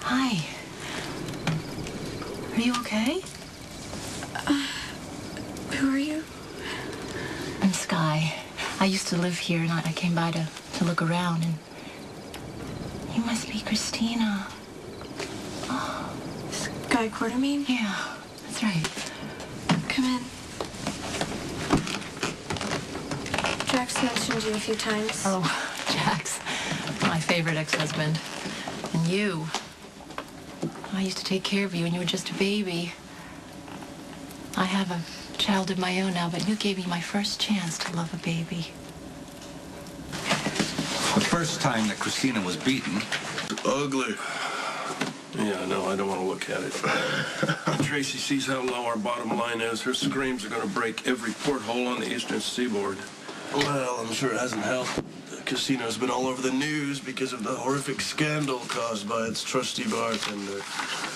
Hi. Are you okay? Who are you? I'm Skye. I used to live here, and I came by to look around, and you must be Kristina. Oh. Skye Quartermain? Yeah, that's right. Come in. Jack's mentioned you a few times. Oh, Jack's my favorite ex-husband. And you. I used to take care of you when you were just a baby. I have a child of my own now, but you gave me my first chance to love a baby. The first time that Kristina was beaten. Ugly. Yeah, no, I don't want to look at it. When Tracy sees how low our bottom line is, her screams are going to break every porthole on the eastern seaboard. Well, I'm sure it hasn't helped. The casino's been all over the news because of the horrific scandal caused by its trusty bartender.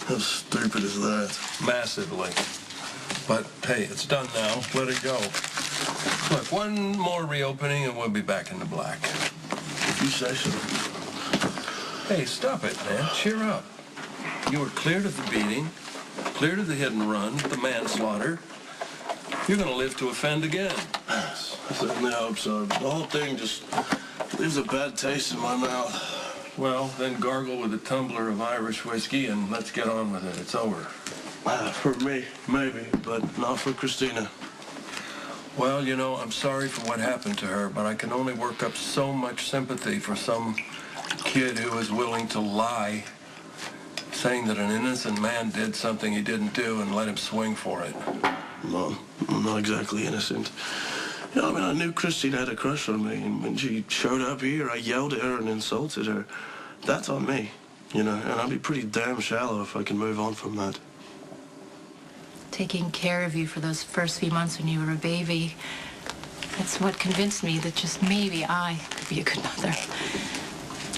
How stupid is that? Massively. But, hey, it's done now. Let it go. Look, one more reopening and we'll be back in the black. If you say so. Hey, stop it, man. Cheer up. You were cleared of the beating, cleared of the hit and run, the manslaughter. You're going to live to offend again. I certainly hope so. The whole thing just leaves a bad taste in my mouth. Well, then gargle with a tumbler of Irish whiskey and let's get on with it. It's over. For me, maybe, but not for Kristina. Well, you know, I'm sorry for what happened to her, but I can only work up so much sympathy for some kid who is willing to lie, saying that an innocent man did something he didn't do and let him swing for it. No, I'm not exactly innocent. You know, I mean, I knew Kristina had a crush on me, and when she showed up here, I yelled at her and insulted her. That's on me, you know, and I'd be pretty damn shallow if I can move on from that. Taking care of you for those first few months when you were a baby, that's what convinced me that just maybe I could be a good mother.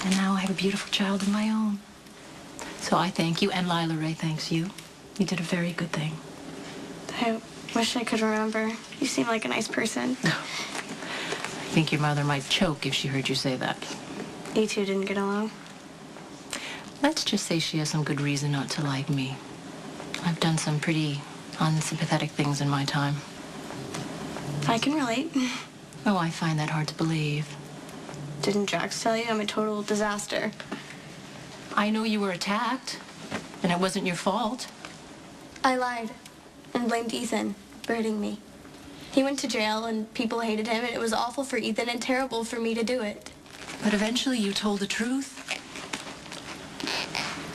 And now I have a beautiful child of my own. So I thank you, and Lila Ray thanks you. You did a very good thing. I wish I could remember. You seem like a nice person. I think your mother might choke if she heard you say that. You two didn't get along? Let's just say she has some good reason not to like me. I've done some pretty unsympathetic things in my time. I can relate. Oh, I find that hard to believe. Didn't Jax tell you I'm a total disaster? I know you were attacked, and it wasn't your fault. I lied and blamed Ethan for hitting me. He went to jail and people hated him, and it was awful for Ethan and terrible for me to do it. But eventually you told the truth.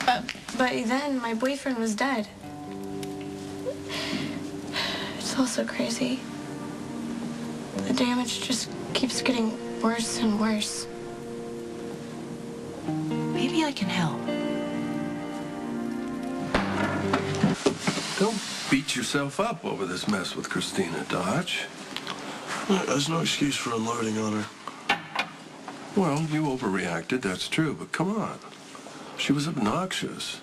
But then my boyfriend was dead. It's all so crazy. The damage just keeps getting worse and worse. Maybe I can help. Don't beat yourself up over this mess with Kristina, Dodge. There's no excuse for unloading on her. Well, you overreacted, that's true, but come on. She was obnoxious.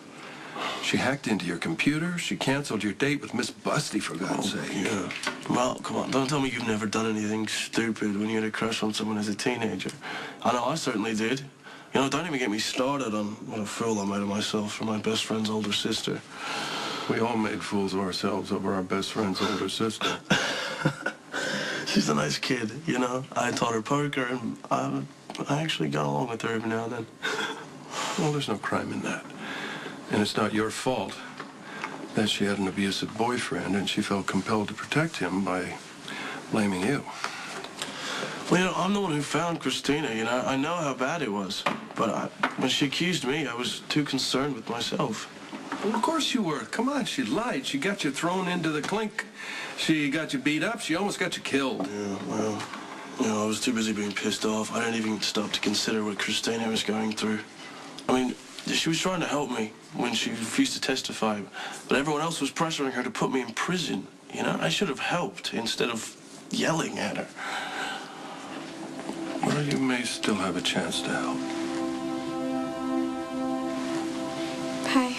She hacked into your computer. She canceled your date with Miss Busty, for God's sake. Yeah. Well, come on, don't tell me you've never done anything stupid when you had a crush on someone as a teenager. I know I certainly did. You know, don't even get me started on what a fool I made of myself for my best friend's older sister. We all made fools of ourselves over our best friend's older sister. She's a nice kid, you know. I taught her poker, and I actually got along with her every now and then. Well, there's no crime in that. And it's not your fault that she had an abusive boyfriend and she felt compelled to protect him by blaming you. Well, you know, I'm the one who found Kristina, you know. I know how bad it was. But when she accused me, I was too concerned with myself. Well, of course you were. Come on, she lied. She got you thrown into the clink. She got you beat up. She almost got you killed. Yeah, well, you know, I was too busy being pissed off. I didn't even stop to consider what Kristina was going through. I mean, she was trying to help me when she refused to testify, but everyone else was pressuring her to put me in prison. You know, I should have helped instead of yelling at her. Well, you may still have a chance to help. Hi.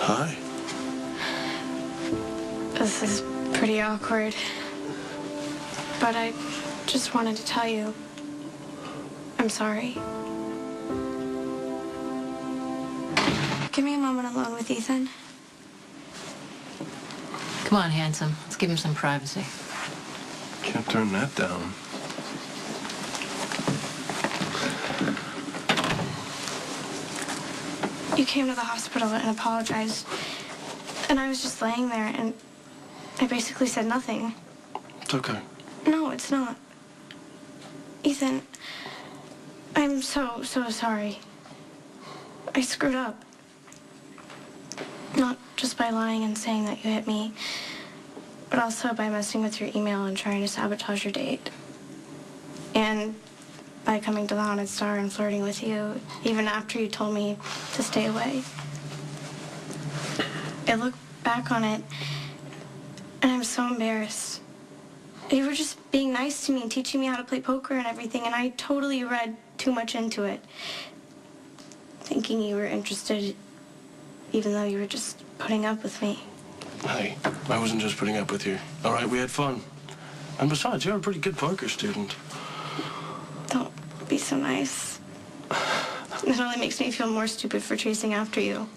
Hi. This is pretty awkward. But I just wanted to tell you, I'm sorry. Give me a moment alone with Ethan. Come on, handsome. Let's give him some privacy. Can't turn that down. You came to the hospital and apologized. And I was just laying there, and I basically said nothing. It's okay. No, it's not. Ethan, I'm so sorry. I screwed up. Not just by lying and saying that you hit me, but also by messing with your email and trying to sabotage your date. And by coming to the Haunted Star and flirting with you, even after you told me to stay away. I look back on it, and I'm so embarrassed. You were just being nice to me and teaching me how to play poker and everything, and I totally read too much into it. Thinking you were interested, even though you were just putting up with me. Hey, I wasn't just putting up with you. All right, we had fun. And besides, you're a pretty good poker student. Don't be so nice. It only makes me feel more stupid for chasing after you.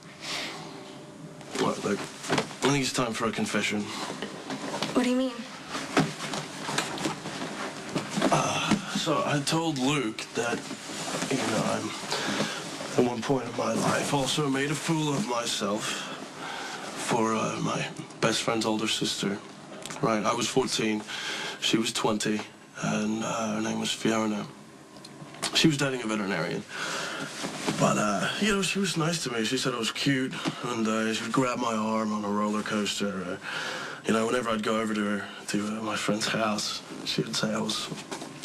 Well, look, I think it's time for a confession. What do you mean? So I told Luke that, you know, I'm, at one point in my life, also made a fool of myself for my best friend's older sister. Right, I was 14, she was 20, and her name was Fiona. She was dating a veterinarian. But, you know, she was nice to me. She said I was cute, and she would grab my arm on a roller coaster. You know, whenever I'd go over to her, to my friend's house, she would say I was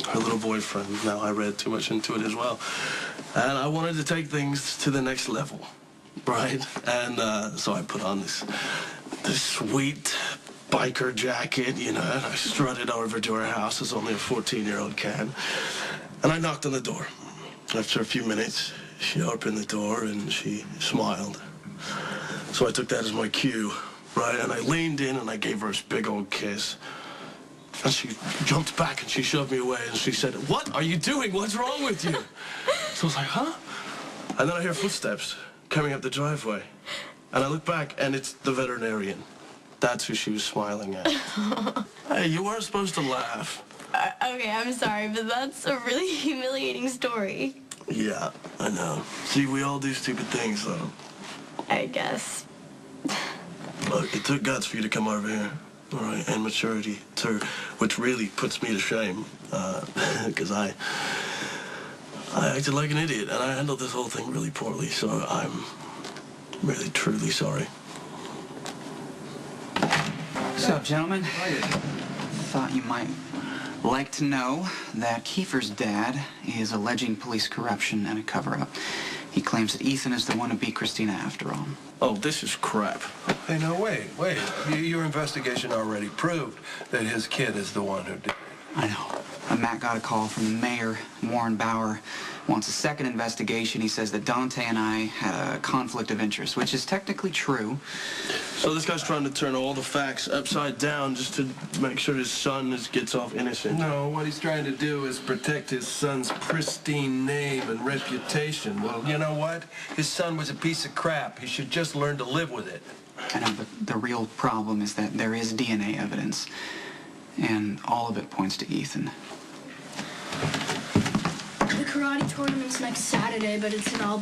her little boyfriend. Now, I read too much into it as well. And I wanted to take things to the next level, right? And so I put on this sweet biker jacket, you know, and I strutted over to her house as only a 14-year-old can. And I knocked on the door. After a few minutes, she opened the door and she smiled. So I took that as my cue, right? And I leaned in and I gave her this big old kiss. And she jumped back and she shoved me away and she said, "What are you doing? What's wrong with you?" So I was like, huh? And then I hear footsteps coming up the driveway. And I look back and it's the veterinarian. That's who she was smiling at. Hey, you weren't supposed to laugh. Okay, I'm sorry, but that's a really humiliating story. Yeah, I know. See, we all do stupid things, though. I guess. Look, it took guts for you to come over here, all right, and maturity, too, which really puts me to shame, because I acted like an idiot, and I handled this whole thing really poorly, so I'm really, truly sorry. What's up, gentlemen? Thought you might like to know that Kiefer's dad is alleging police corruption and a cover-up. He claims that Ethan is the one who beat Kristina after all. Oh, this is crap. Hey, no, wait. Your investigation already proved that his kid is the one who did. I know. Matt got a call from the mayor, Warren Bauer. Wants a second investigation. He says that Dante and I had a conflict of interest, which is technically true. So this guy's trying to turn all the facts upside down just to make sure his son gets off innocent. No, what he's trying to do is protect his son's pristine name and reputation. Well, you know what? His son was a piece of crap. He should just learn to live with it. I know, but the real problem is that there is DNA evidence, and all of it points to Ethan. The karate tournament's next Saturday, but it's in Albany.